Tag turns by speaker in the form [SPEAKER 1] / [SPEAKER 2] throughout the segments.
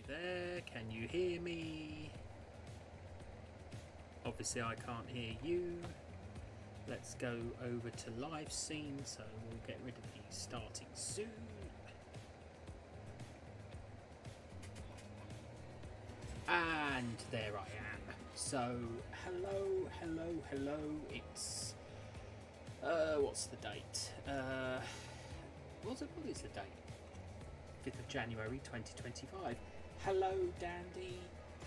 [SPEAKER 1] there? Can you hear me? Obviously I can't hear you. Let's go over to live scene, so we'll get rid of the starting soon. And there I am. So hello. It's what's the date? What is the date? 5th of January 2025. Hello Dandy.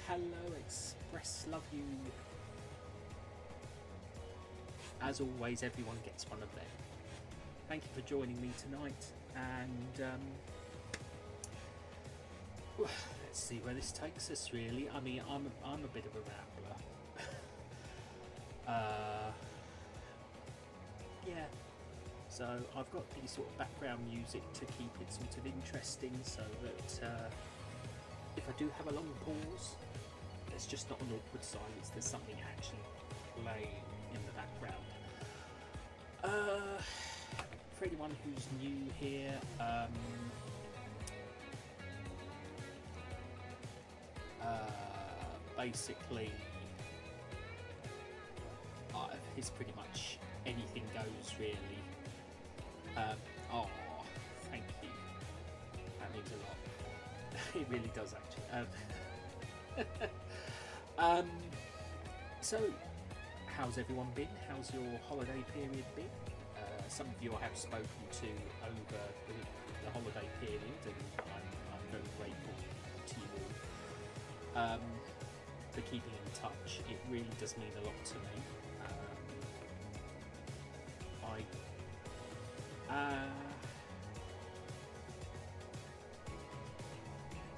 [SPEAKER 1] Hello Express. Love you. As always, everyone gets one of them. Thank you for joining me tonight, and let's see where this takes us. Really, I mean, I'm a bit of a rambler. Yeah. So I've got the sort of background music to keep it sort of interesting, so that if I do have a long pause, it's just not an awkward silence. There's something actually playing in the background. For anyone who's new here, basically, it's pretty much anything goes, really. Oh, thank you. That means a lot. It really does, actually. So, how's everyone been? How's your holiday period been? Some of you I have spoken to over the holiday period, and I'm very grateful to you all for keeping in touch. It really does mean a lot to me.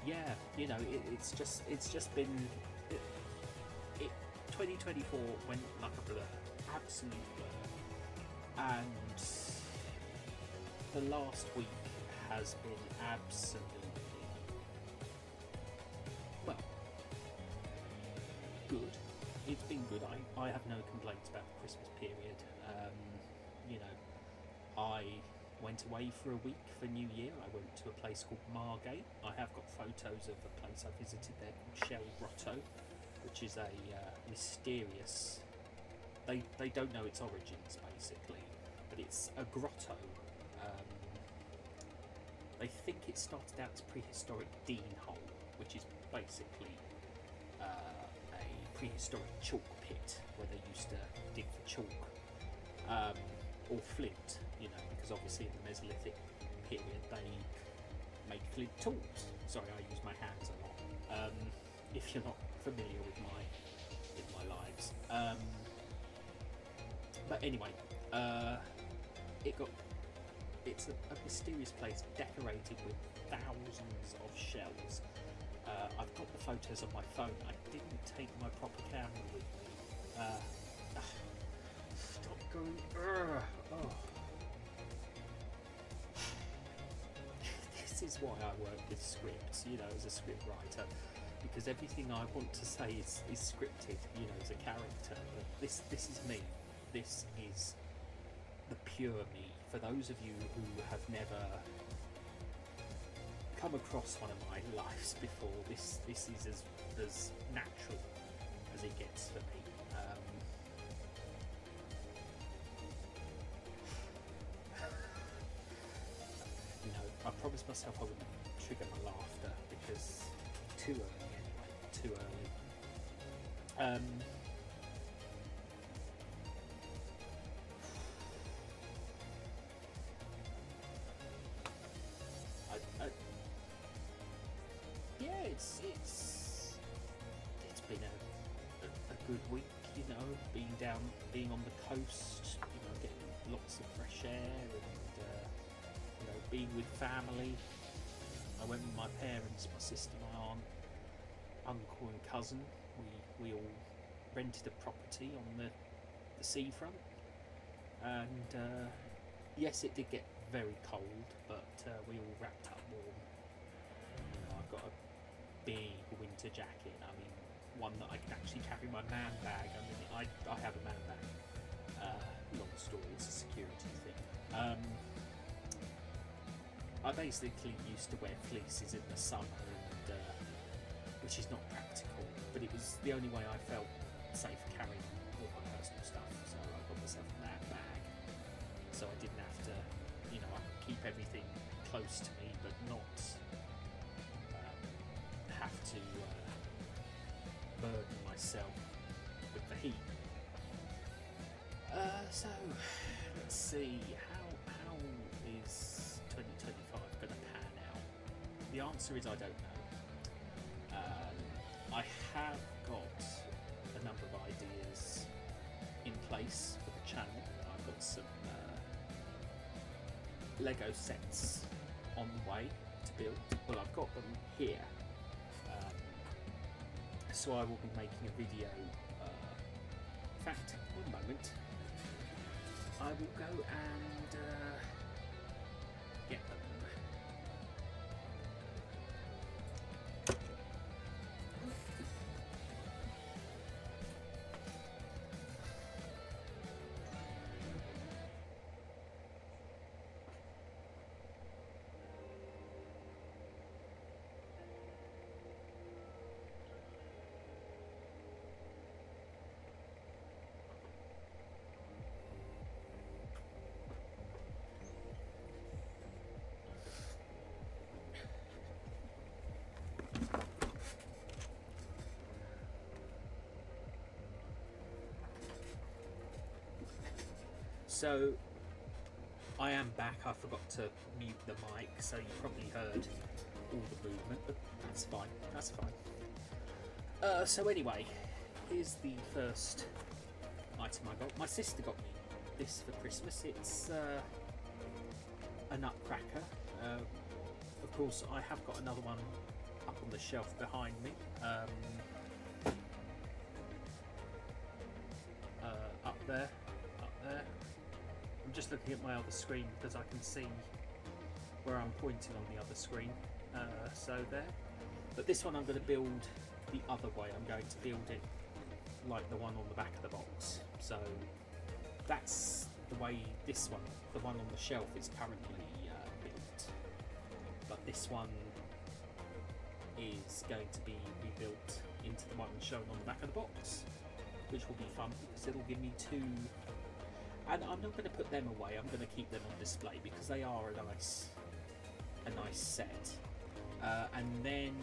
[SPEAKER 1] Yeah, you know, it's just been 2024 went like a blur, absolute blur, and the last week has been absolutely, well, good. It's been good. I have no complaints about the Christmas period. You know, I went away for a week for New Year. I went to a place called Margate. I have got photos of a place I visited there called Shell Grotto, which is a mysterious. They don't know its origins basically, but it's a grotto. They think it started out as prehistoric Dean Hole, which is basically a prehistoric chalk pit where they used to dig for chalk. Or flint, you know, because obviously in the Mesolithic period they made flint tools. Sorry, I use my hands a lot. If you're not familiar with my lives, but anyway, it's a mysterious place decorated with thousands of shells. I've got the photos on my phone. I didn't take my proper camera with me. Stop going. Oh. This is why I work with scripts, you know, as a script writer, because everything I want to say is scripted, you know, as a character. But this is me. This is the pure me. For those of you who have never come across one of my lives before, this is as natural as it gets for me. You know, I promised myself I wouldn't trigger my laughter because too early anyway, too early. Yeah, it's been a good week, you know, being on the coast, you know, getting lots of fresh air and you know, being with family. I went with my parents, my sister, my aunt, uncle and cousin. We all rented a property on the seafront, and yes, it did get very cold, but we all wrapped up warm. You know, I've got a big winter jacket. I mean, one that I can actually carry my man bag. I mean, I have a man bag. Long story, it's a security thing. I basically used to wear fleeces in the summer, and which is not practical, but it was the only way I felt safe carrying all my personal stuff. So I got myself that bag, so I didn't have to, I could keep everything close to me, but not have to burden myself with the heat. So let's see, how is 2025 going to pan out? The answer is I don't know. I have got a number of ideas in place for the channel. I've got some Lego sets on the way to build. Well, I've got them here. So I will be making a video. In fact, one moment. I will go and get them. So I am back. I forgot to mute the mic, so you probably heard all the movement, but that's fine. That's fine. So anyway, here's the first item I got. My sister got me this for Christmas. It's a nutcracker. Of course, I have got another one up on the shelf behind me. Up there. I'm just looking at my other screen because I can see where I'm pointing on the other screen. So there. But this one I'm going to build the other way. I'm going to build it like the one on the back of the box. So that's the way this one, the one on the shelf, is currently built. But this one is going to be rebuilt into the one shown on the back of the box, which will be fun because it'll give me two. And I'm not going to put them away. I'm going to keep them on display because they are a nice set. And then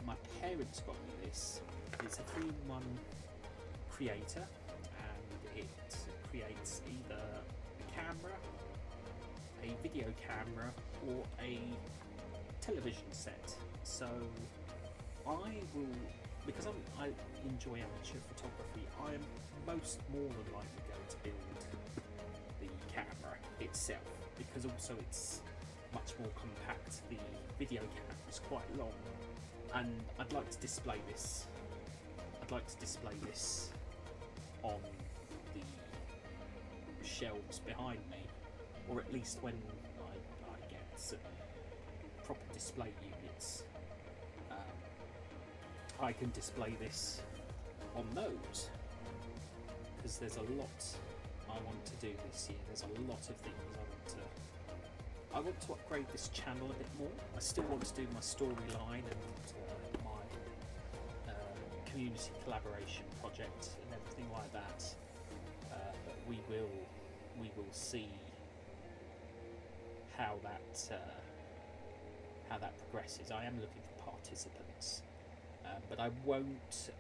[SPEAKER 1] my parents got me this. It's a 3-in-1 creator, and it creates either a camera, a video camera, or a television set. So I will, because I enjoy amateur photography, I am more than likely going to build the camera itself, because also it's much more compact. The video camera is quite long, and I'd like to display this. On the shelves behind me, or at least when I get some proper display units, I can display this on those, because there's a lot I want to do this year. There's a lot of things I want to upgrade this channel a bit more. I still want to do my storyline and my community collaboration project and everything like that. But we will see how that progresses. I am looking for participants, but I won't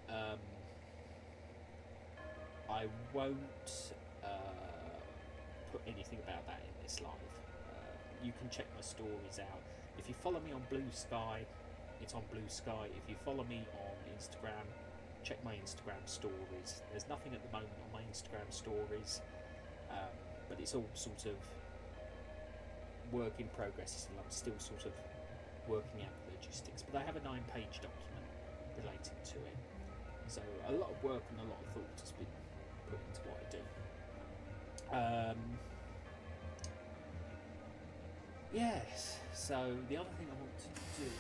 [SPEAKER 1] put anything about that in this live. You can check my stories out. If you follow me on Blue Sky, it's on Blue Sky. If you follow me on Instagram, check my Instagram stories. There's nothing at the moment on my Instagram stories, but it's all sort of work in progress, and I'm still sort of working out the logistics. But I have a 9-page document relating to it. So a lot of work and a lot of thought has been put into what I do. Yes, so the other thing I want to do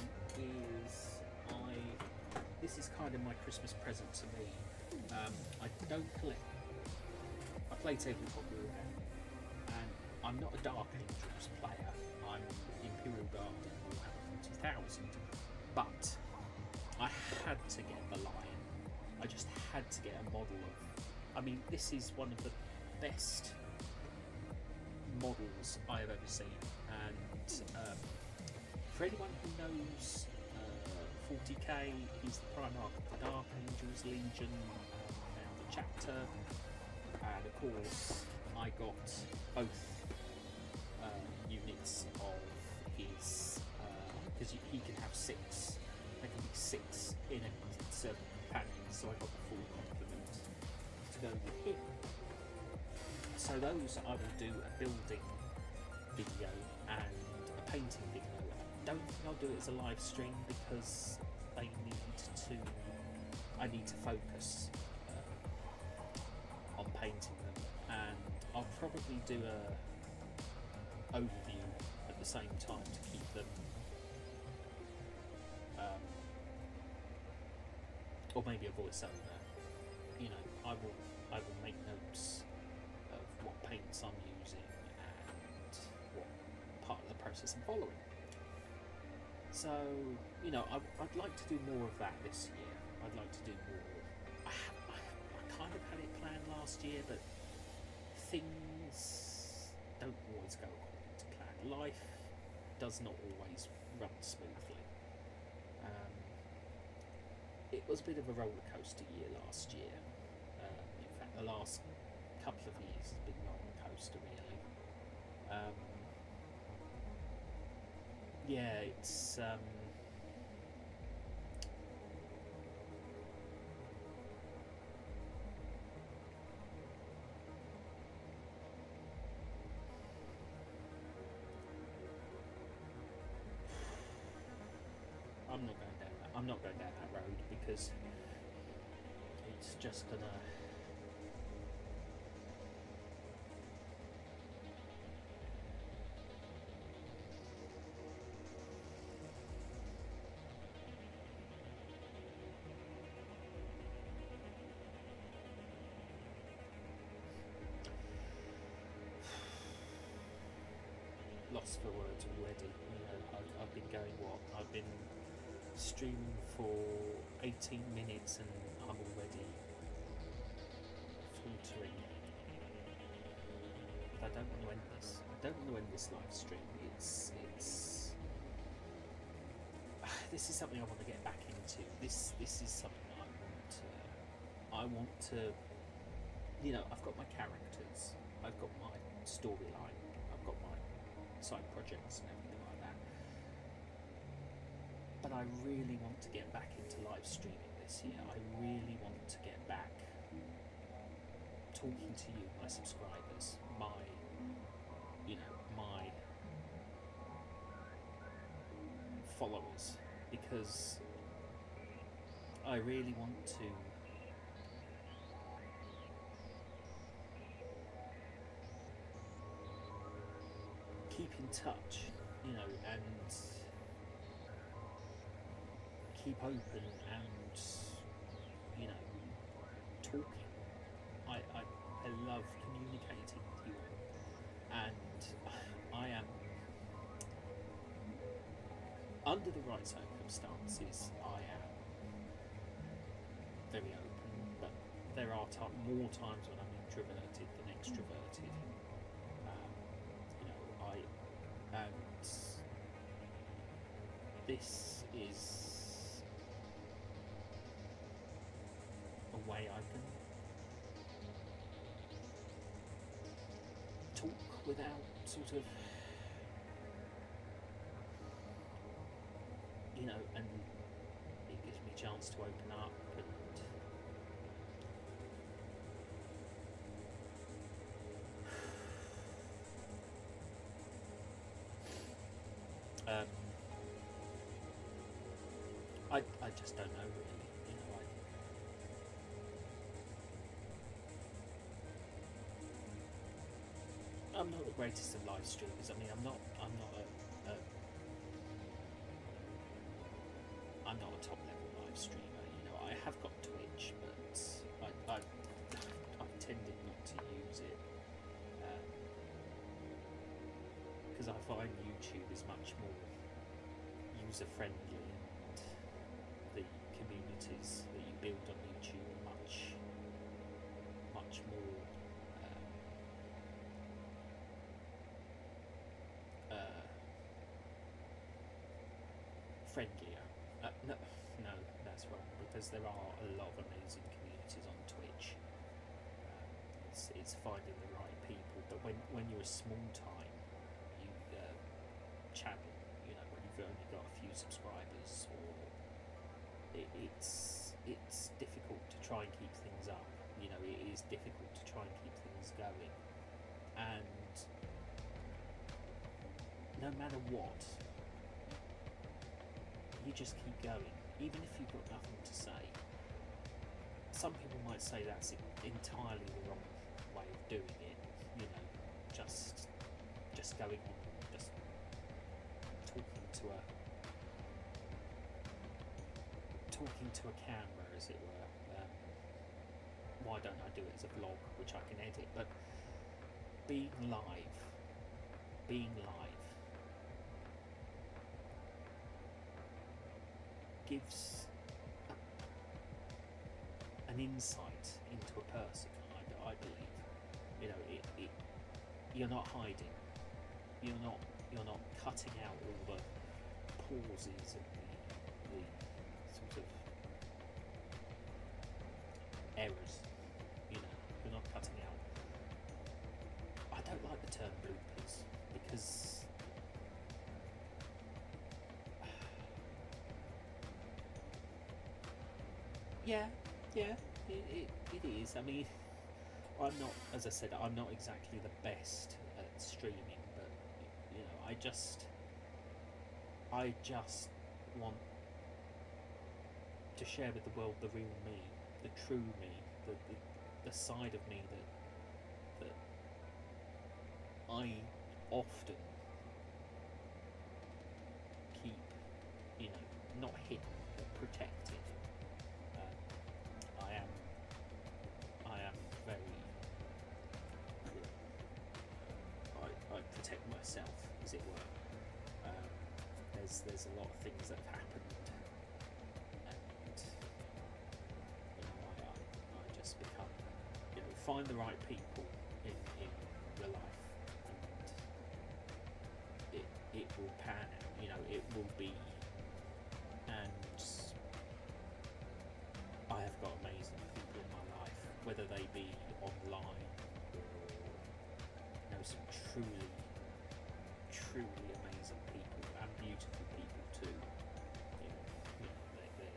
[SPEAKER 1] is this is kind of my Christmas present to me. I don't collect. I play tabletop Warhammer, and I'm not a Dark Angels player. I'm Imperial Guard in Warhammer 40,000, but I had to get the Lion. I just had to get a model of. I mean, this is one of the best models I have ever seen, and for anyone who knows 40k, he's the Primarch of the Dark Angels Legion, now the chapter, and of course I got both units of his, because he can have 6, there can be 6 in a certain companion, so I got the full complement to go with him. So those I will do a building video and a painting video. I don't think I'll do it as a live stream because I need to focus on painting them, and I'll probably do a overview at the same time to keep them, or maybe a voiceover. You know, I will make notes of what paints I'm using and what part of the process I'm following. So, you know, I'd like to do more of that this year. I'd like to do more. I kind of had it planned last year, but things don't always go according to plan. Life does not always run smoothly. It was a bit of a roller coaster year last year. In fact, the last couple of years has been a roller coaster, really. Yeah, it's I'm not going down that road because it's just gonna. Lost for words already. You know, I've been going I've been streaming for 18 minutes and I'm already faltering. But I don't want to end this. I don't want to end this live stream. It's this is something I want to get back into. This is something I want to. You know, I've got my characters. I've got my storyline. I've got my side projects and everything like that, but I really want to get back into live streaming this year. I really want to get back talking to you, my subscribers, my followers, because I really want to keep in touch, you know, and keep open and, you know, talking. I love communicating with you all, and I am, under the right circumstances, I am very open, but there are more times when I'm introverted than extroverted. And this is a way I can talk without sort of, you know, and it gives me a chance to open up and I just don't know really, you know. I'm not the greatest of live streamers. I mean, I'm not a top level live streamer. You know, I have got Twitch, but I've tended not to use it because I find YouTube is much more user friendly and the communities that you build on YouTube are much more friendlier. No, that's wrong, because there are a lot of amazing communities on Twitch. It's finding the right people, but when you're a small time channel, when you've only got a few subscribers, or it's difficult to try and keep things up. It is difficult to try and keep things going, and no matter what, you just keep going, even if you've got nothing to say. Some people might say that's entirely the wrong way of doing it. Just going on, just talking to a camera, as it were. Why don't I do it as a vlog, which I can edit? But being live gives an insight into a person. I believe, you're not hiding. You're not cutting out all the pauses and the sort of errors. You're not cutting out. I don't like the term bloopers, because yeah, it is. I mean, I'm not, as I said, I'm not exactly the best at streaming, but I just want to share with the world the real me, the true me, the side of me that I often keep, not hidden but protected. I am very. I protect myself, as it were. There's a lot of things that have happened, and I just become, find the right people in your life, and it will pan out. It will be, and I have got amazing people in my life, whether they be online or some truly amazing people, and beautiful people too.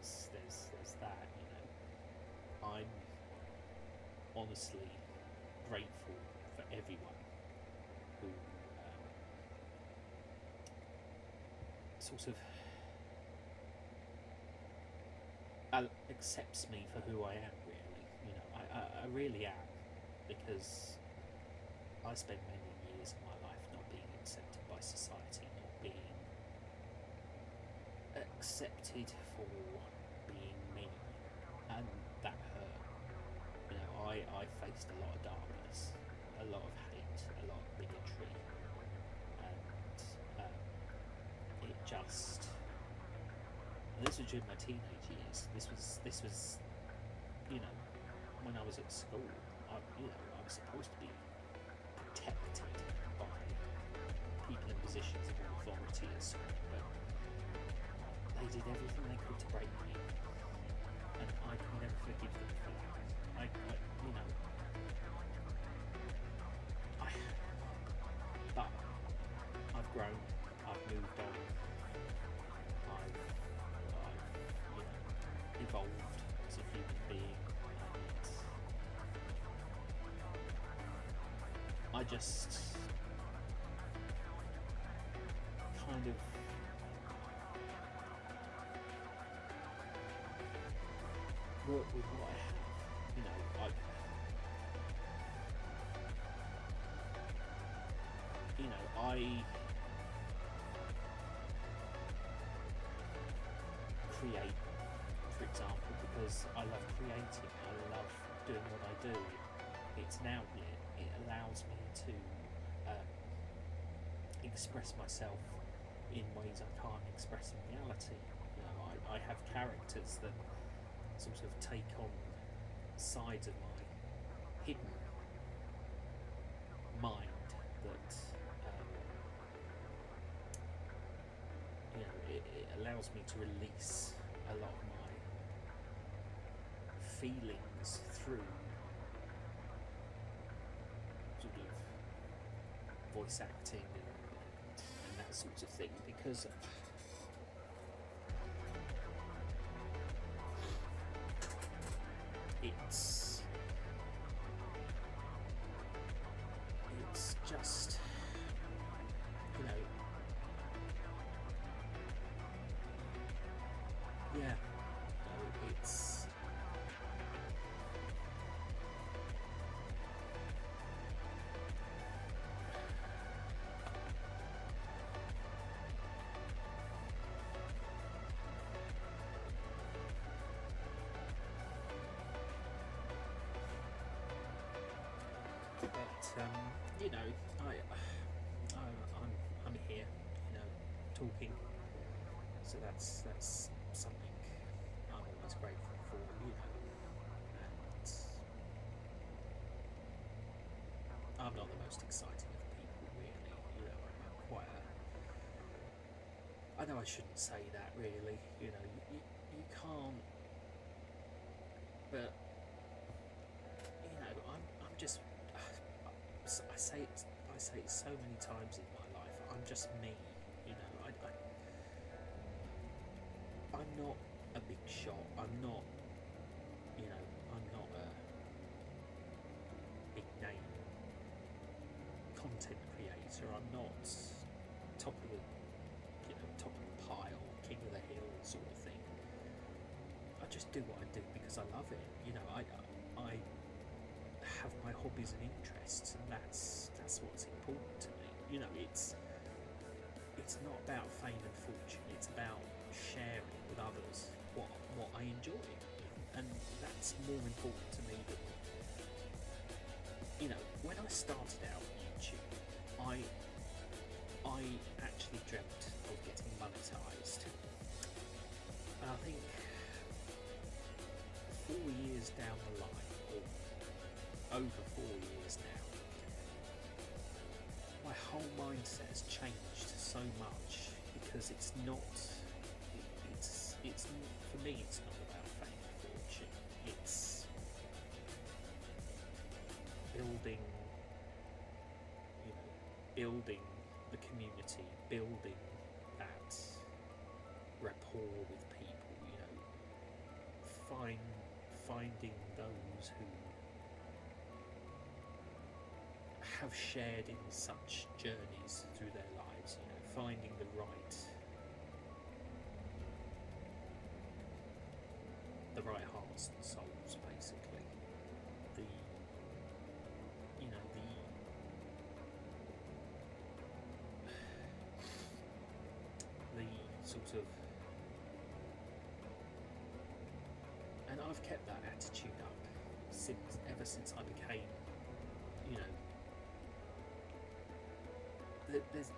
[SPEAKER 1] There's that. I'm honestly grateful for everyone who sort of accepts me for who I am. Really, I really am, because I spent many years of my life not being accepted by society, not being accepted for being me, and that hurt. I faced a lot of darkness, a lot of hate, a lot of bigotry, and it just. And this was during my teenage years. This was, when I was at school. I was supposed to be protected by people in positions of authority at school, but they did everything they could to break me, and I can never forgive them for that. But I've grown, I've moved on, I've evolved as a human being, and I just kind of work with what I have. I create, for example, because I love creating. I love doing what I do. It's an outlet. It allows me to express myself in ways I can't express in reality. I I have characters that sort of take on sides of my hidden mind that it allows me to release a lot of my feelings through sort of voice acting and that sort of thing, because it's just, you know, yeah, it's but you know, I'm here, you know, talking, so that's something I'm always grateful for, you know. And I'm not the most exciting of people, really, you know. I'm quite I know I shouldn't say that, really, you know. You can't, but you know, I'm just I say it so many times in my life. I'm just me, you know. I'm not a big shot. I'm not, you know, I'm not a big name content creator. I'm not top of the, you know, top of the pile, king of the hill sort of thing. I just do what I do because I love it. You know, I have my hobbies and interests, and that's what's important to me. You know, it's not about fame and fortune. It's about sharing with others what I enjoy, and that's more important to me than, you know. When I started out YouTube, I actually dreamt of getting monetized, and I think 4 years down the line, or over 4 years now, my whole mindset has changed so much, because it's for me, it's not about fame and fortune. It's building, you know, building the community, building that rapport with people, you know, finding those who have shared in such journeys through their lives, you know, finding the right hearts and souls, basically. The, you know, the sort of, and I've kept that attitude up ever since I became, you know, there's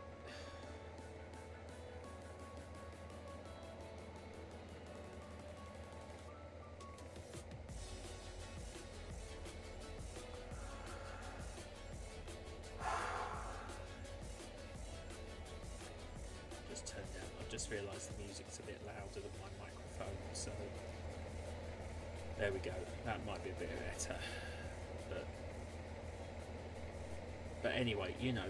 [SPEAKER 1] just turned down. I've just realised the music's a bit louder than my microphone, so there we go. That might be a bit better, but anyway, you know.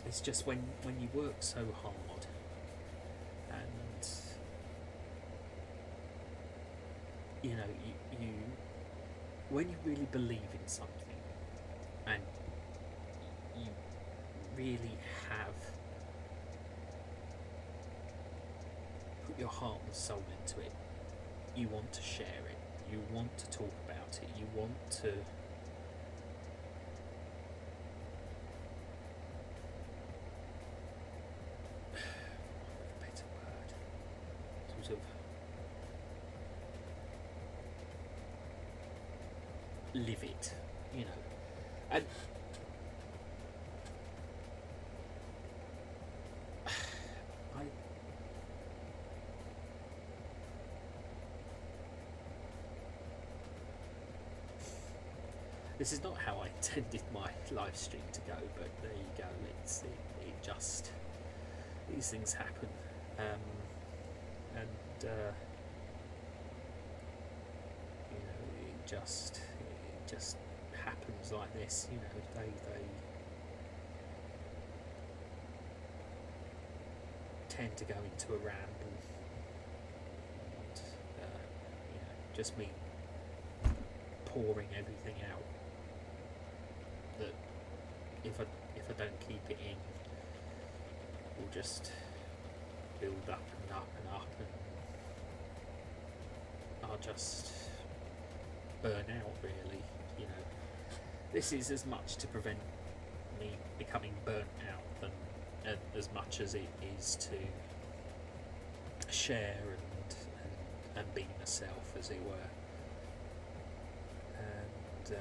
[SPEAKER 1] It's just when you work so hard, and you know, you when you really believe in something, and you really have put your heart and soul into it, you want to share it, you want to talk about it, you want to sort of live it, you know. And This is not how I intended my live stream to go, but there you go. It just, these things happen, and you know, it just happens like this. You know, they tend to go into a ramble, and you know, just me pouring everything out that if I don't keep it in, will just build up and up and up, and I'll just burn out, really. You know, this is as much to prevent me becoming burnt out than as much as it is to share and be myself, as it were. And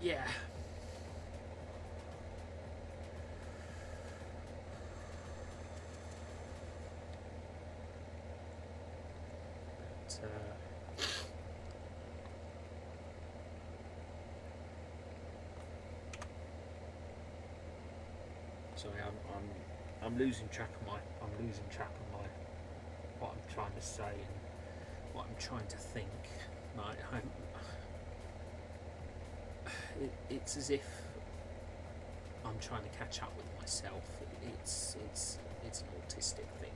[SPEAKER 1] yeah. But sorry, I'm losing track of my what I'm trying to say and what I'm trying to think. It's as if I'm trying to catch up with myself. It's an autistic thing.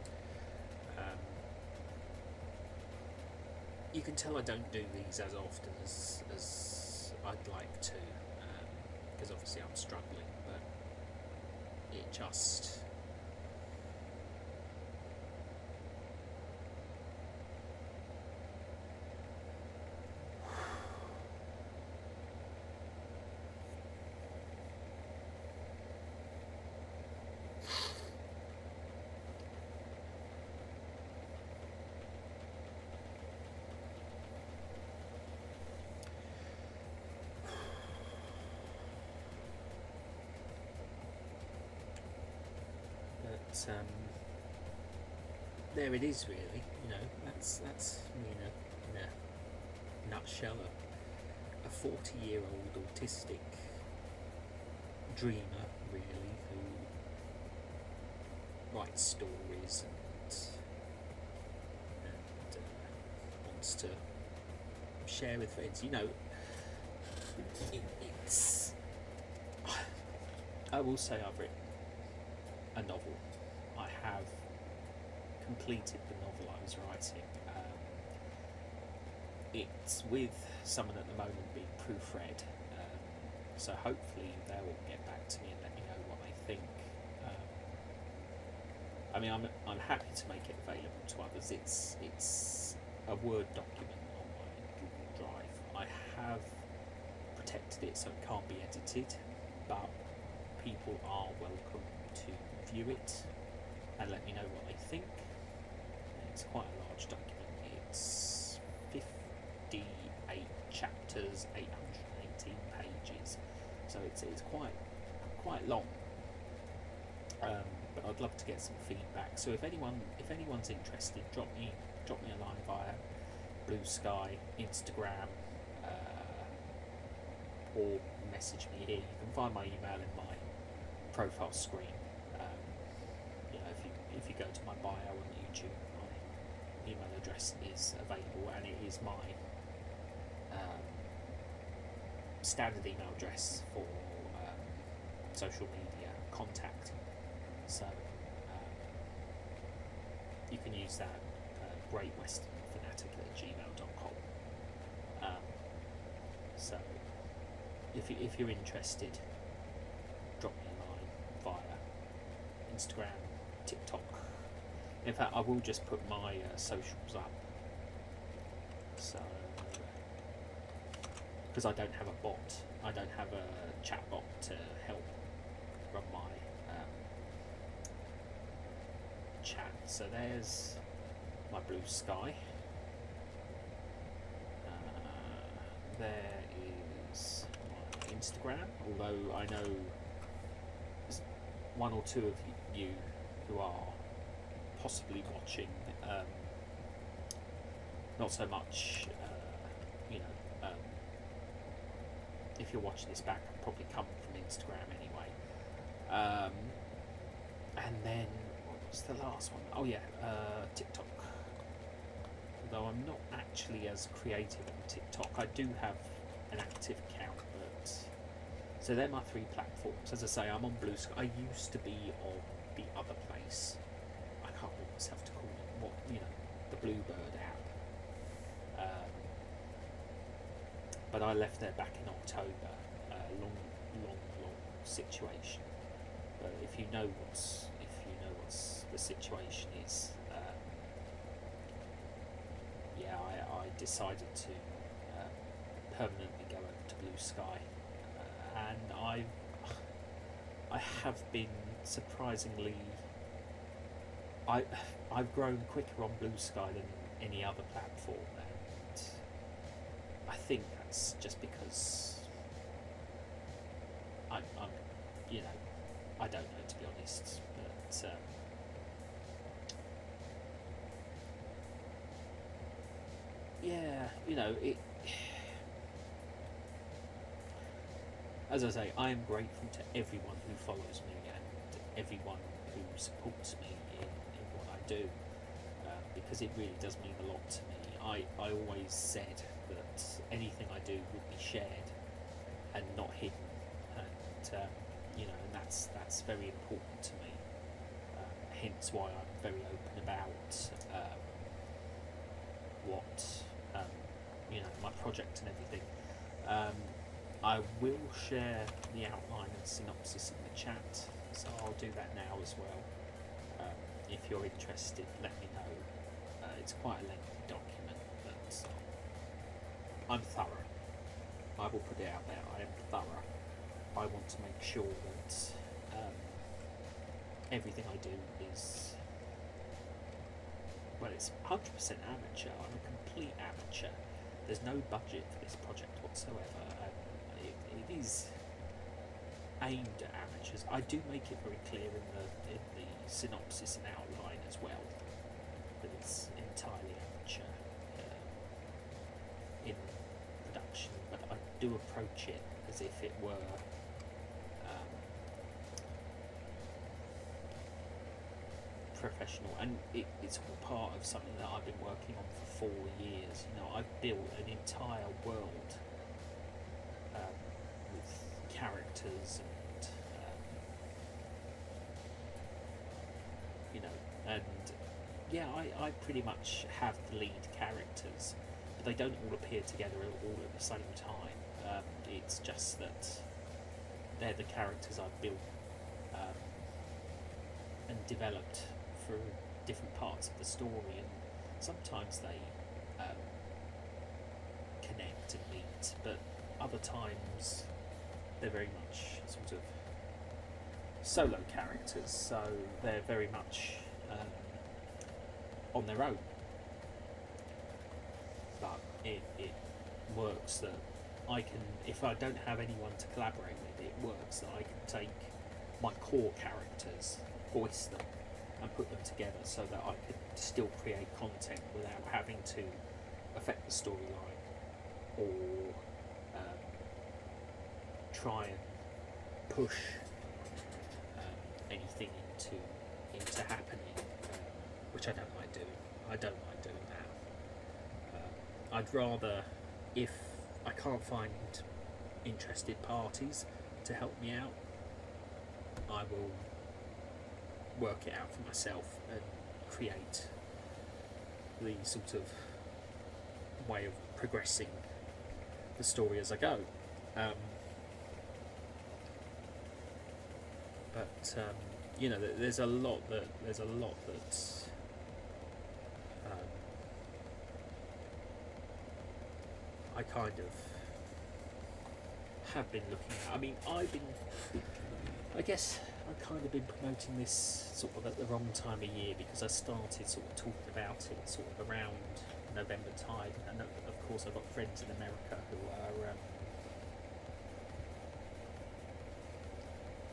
[SPEAKER 1] You can tell I don't do these as often as I'd like to, because obviously I'm struggling, but it just... there it is, really. You know, that's me in a nutshell. A 40-year-old autistic dreamer, really, who writes stories and wants to share with friends. You know, it's... I will say I've written a novel. I have completed the novel I was writing. It's with someone at the moment being proofread, so hopefully they'll get back to me and let me know what they think. I mean, I'm happy to make it available to others. It's a Word document on my Google Drive. I have protected it so it can't be edited, but people are welcome to view it and let me know what they think. It's quite a large document. It's 58 chapters, 818 pages, so it's quite long. But I'd love to get some feedback. So if anyone's interested, drop me a line via Blue Sky, Instagram, or message me here. You can find my email in my profile screen. You know, if you go to my bio on YouTube, my email address is available, and it is my standard email address for social media contact. So you can use that, greatwesternfanatic@gmail.com. So if you're interested, drop me a line via Instagram, TikTok. In fact, I will just put my socials up. So, because I don't have a bot, I don't have a chat bot to help run my chat. So there's my Blue Sky. There is my Instagram, although I know one or two of you who are possibly watching not so much, you know, if you're watching this back, I'll probably come from Instagram anyway. And then, what was the last one? Oh yeah, TikTok. Although I'm not actually as creative on TikTok, I do have an active account, but so they're my 3 platforms. As I say, I'm on Blue Sky. I used to be on the other place. I can't remember myself to call it. What, you know, the Bluebird app. But I left there back in October. Long situation. But if you know what's the situation is, yeah, I decided to permanently go over to Blue Sky, and I have been surprisingly. I've grown quicker on Blue Sky than any other platform, and I think that's just because I'm you know, I don't know, to be honest, but yeah, you know, it. As I say, I am grateful to everyone who follows me and everyone who supports me in what I do, because it really does mean a lot to me. I always said that anything I do would be shared and not hidden, and you know, and that's very important to me. Hence why I'm very open about what you know, my project and everything. I will share the outline and synopsis in the chat, so I'll do that now as well. If you're interested, let me know. It's quite a lengthy document, but I'm thorough. I will put it out there. I am thorough. I want to make sure that everything I do is, well, it's 100% amateur. I'm a complete amateur. There's no budget for this project whatsoever, and it is aimed at amateurs. I do make it very clear in the synopsis and outline as well that it's entirely amateur in production, but I do approach it as if it were professional, and it's all part of something that I've been working on for 4 years. You know, I've built an entire world with characters and you know, and yeah, I pretty much have the lead characters, but they don't all appear together all at the same time. It's just that they're the characters I've built and developed through different parts of the story, and sometimes they connect and meet, but other times they're very much sort of solo characters, so they're very much on their own. But it works that I can, if I don't have anyone to collaborate with, it works that I can take my core characters, voice them, and put them together so that I could still create content without having to affect the storyline or try and push anything into happening, which I don't like doing. I don't like doing that. I'd rather, if I can't find interested parties to help me out, I will work it out for myself and create the sort of way of progressing the story as I go. But you know, there's a lot that I kind of have been looking at. I mean, I guess I've kind of been promoting this sort of at the wrong time of year, because I started sort of talking about it sort of around November time, and of course I've got friends in America who are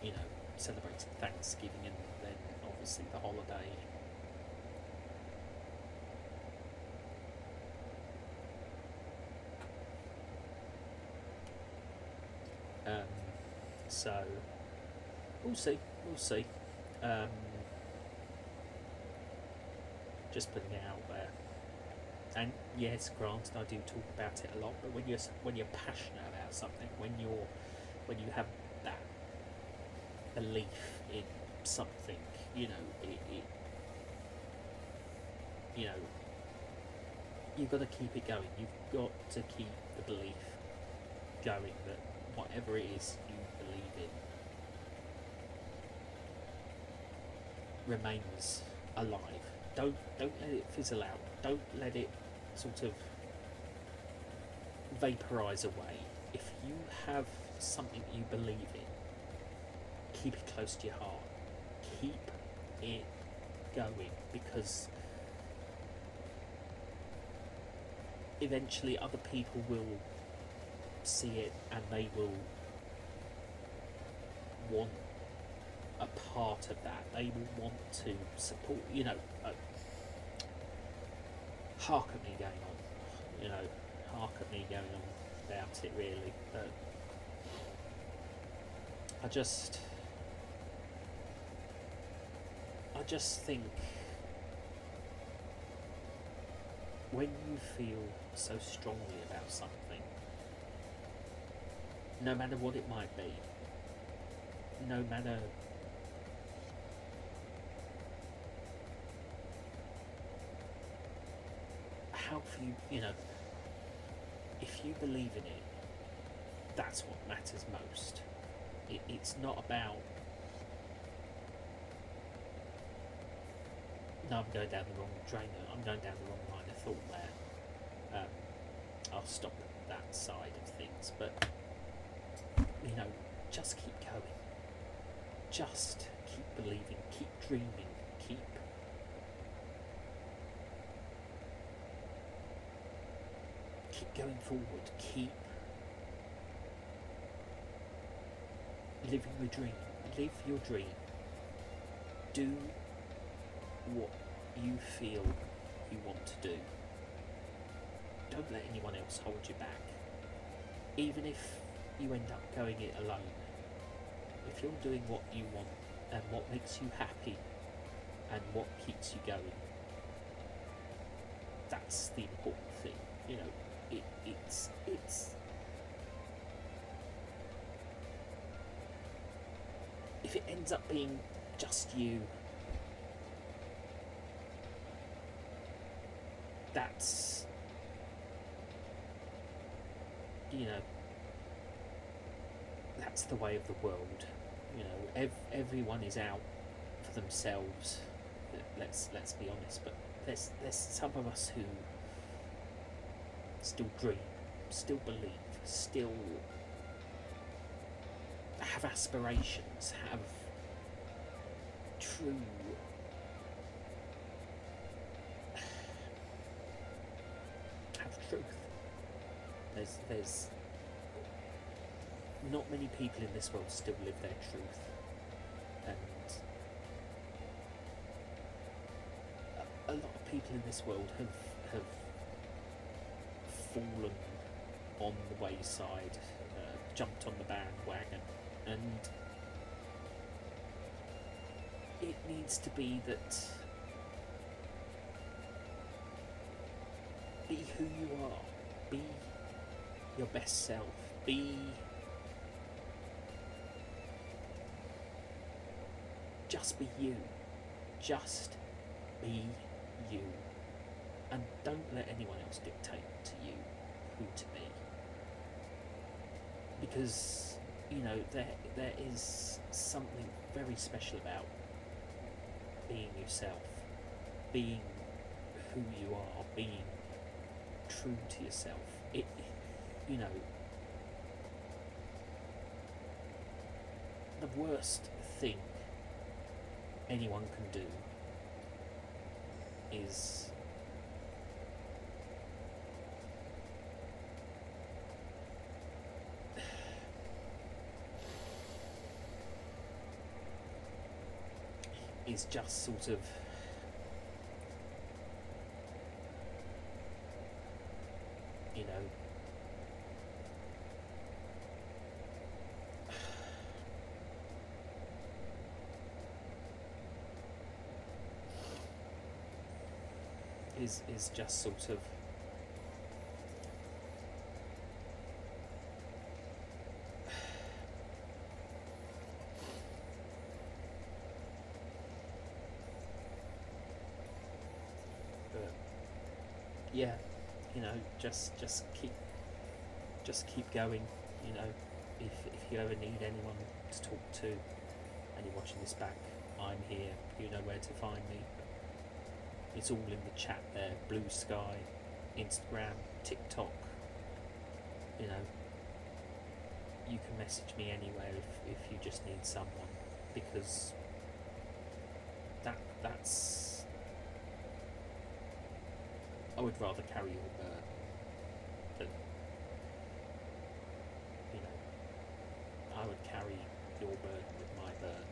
[SPEAKER 1] you know, celebrating Thanksgiving and then obviously the holiday. Um, so we'll see. We'll see. Um, just putting it out there. And yes, granted, I do talk about it a lot. But when you're passionate about something, when you have that belief in something, you know, it you know, you've got to keep it going. You've got to keep the belief going that whatever it is you believe in remains alive. Don't let it fizzle out. Don't let it sort of vaporise away. If you have something you believe in, keep it close to your heart. Keep it going, because eventually other people will see it and they will want a part of that. They will want to support, you know, hark at me going on, you know, hark at me going on about it really. But I just think when you feel so strongly about something, no matter what it might be, no matter how few, you know, if you believe in it, that's what matters most. It's not about, no, I'm going down the wrong drain, I'm going down the wrong line of thought there. I'll stop that side of things, but, you know, just keep going. Just keep believing, keep dreaming, keep going forward, keep living your dream. Live your dream. Do what you feel you want to do. Don't let anyone else hold you back. Even if you end up going it alone, if you're doing what you want and what makes you happy and what keeps you going, that's the important thing. You know, it's if it ends up being just you, that's, you know, that's the way of the world. You know, everyone is out for themselves. Let's be honest. But there's some of us who still dream, still believe, still have aspirations, have true truth. There's not many people in this world still live their truth, and a lot of people in this world have fallen on the wayside, jumped on the bandwagon, and it needs to be that be who you are, be your best self, just be you, just be you, and don't let anyone else dictate to you who to be, because, you know, there is something very special about being yourself, being who you are, being true to yourself. It, you know, the worst thing anyone can do is just sort of you know, is just sort of but yeah, you know, just keep going. You know, if you ever need anyone to talk to and you're watching this back, I'm here. You know where to find me. It's all in the chat there. Blue Sky, Instagram, TikTok. You know, you can message me anywhere if you just need someone, because that's I would rather carry your burden than, you know, I would carry your burden with my burden,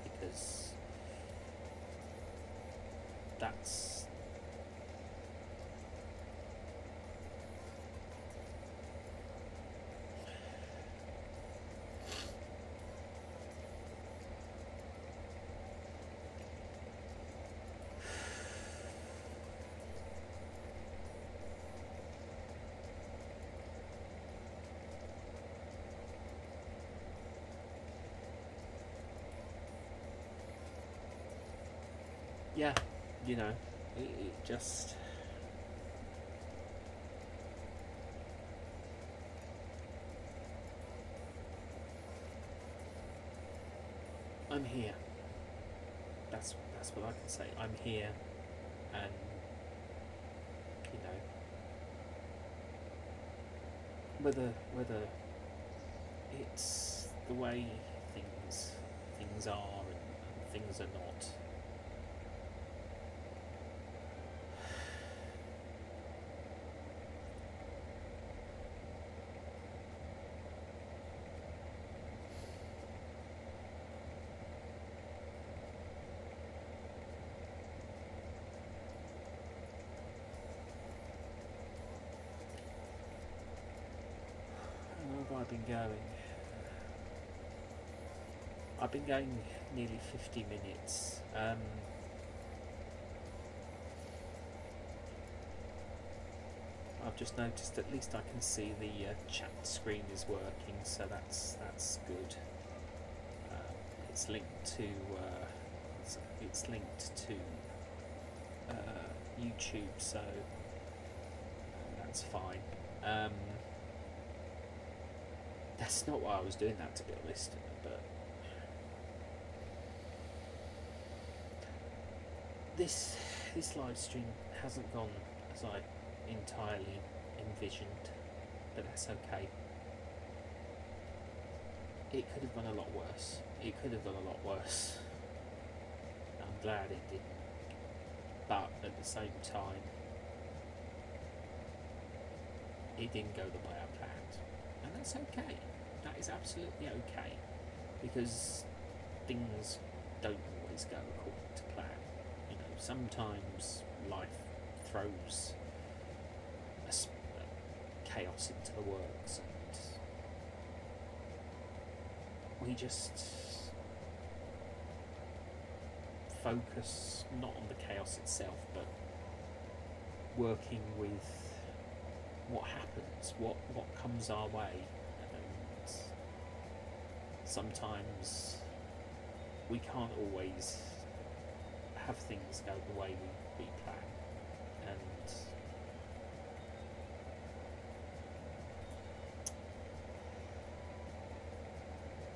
[SPEAKER 1] because that's yeah, you know, it just I'm here. That's what I can say. I'm here, and you know, whether it's the way things are and things are not. How have I been going? I've been going nearly 50 minutes. I've just noticed at least I can see the chat screen is working, so that's good. It's linked to YouTube, so that's fine. That's not why I was doing that, to be honest, but this live stream hasn't gone as I entirely envisioned, but that's okay. It could have gone a lot worse. I'm glad it didn't, but at the same time, it didn't go the way I planned, and that's okay. That is absolutely okay, because things don't always go according to plan. You know, sometimes life throws chaos into the works, and we just focus not on the chaos itself, but working with what happens, what comes our way. And sometimes we can't always have things go the way we plan, and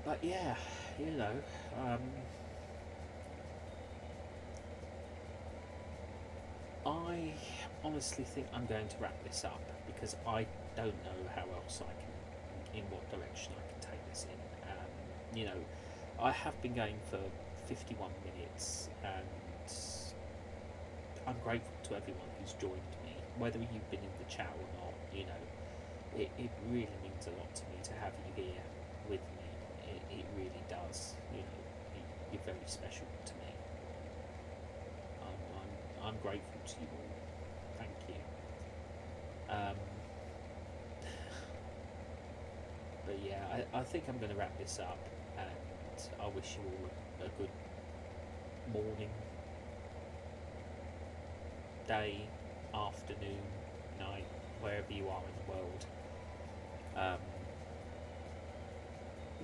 [SPEAKER 1] but yeah, you know, I honestly think I'm going to wrap this up, because I don't know how else I can, in what direction I can take this in. You know, I have been going for 51 minutes, and I'm grateful to everyone who's joined me, whether you've been in the chat or not. You know, it really means a lot to me to have you here with me. It really does. You know, you're very special to me. I'm grateful to you all. Thank you. But yeah, I think I'm going to wrap this up, and I wish you all a good morning, day, afternoon, night, wherever you are in the world.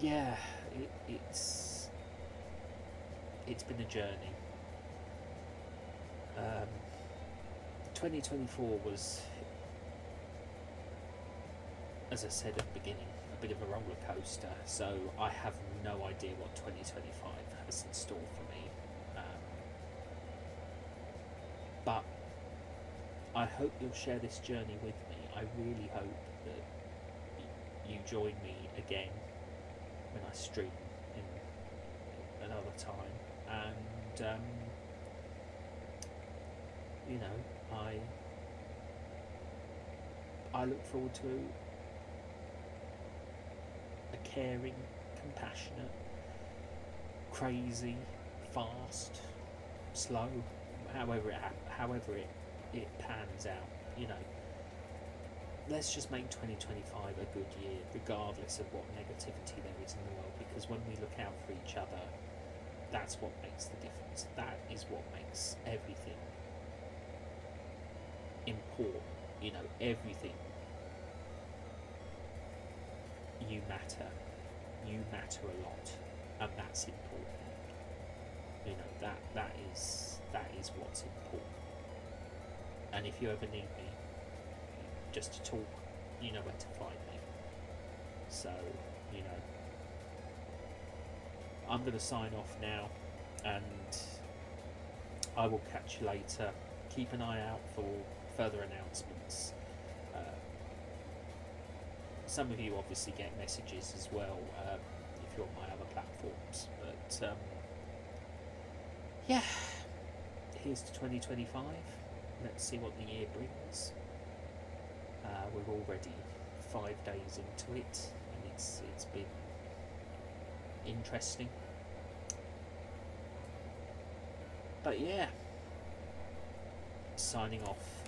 [SPEAKER 1] Yeah, it's been a journey. 2024 was, as I said at the beginning, a bit of a roller coaster. So I have no idea what 2025 has in store for me. But I hope you'll share this journey with me. I really hope that you join me again when I stream in another time. And you know, I look forward to a caring, compassionate, crazy, fast, slow, however it pans out. You know, let's just make 2025 a good year, regardless of what negativity there is in the world. Because when we look out for each other, that's what makes the difference. That is what makes everything important. You know, everything. You matter a lot, and that's important. You know, that is what's important. And if you ever need me just to talk, you know where to find me. So, you know, I'm going to sign off now, and I will catch you later. Keep an eye out for further announcements. Some of you obviously get messages as well if you're on my other platforms. But yeah, here's to 2025. Let's see what the year brings. We're already 5 days into it, and it's been interesting. But yeah, signing off.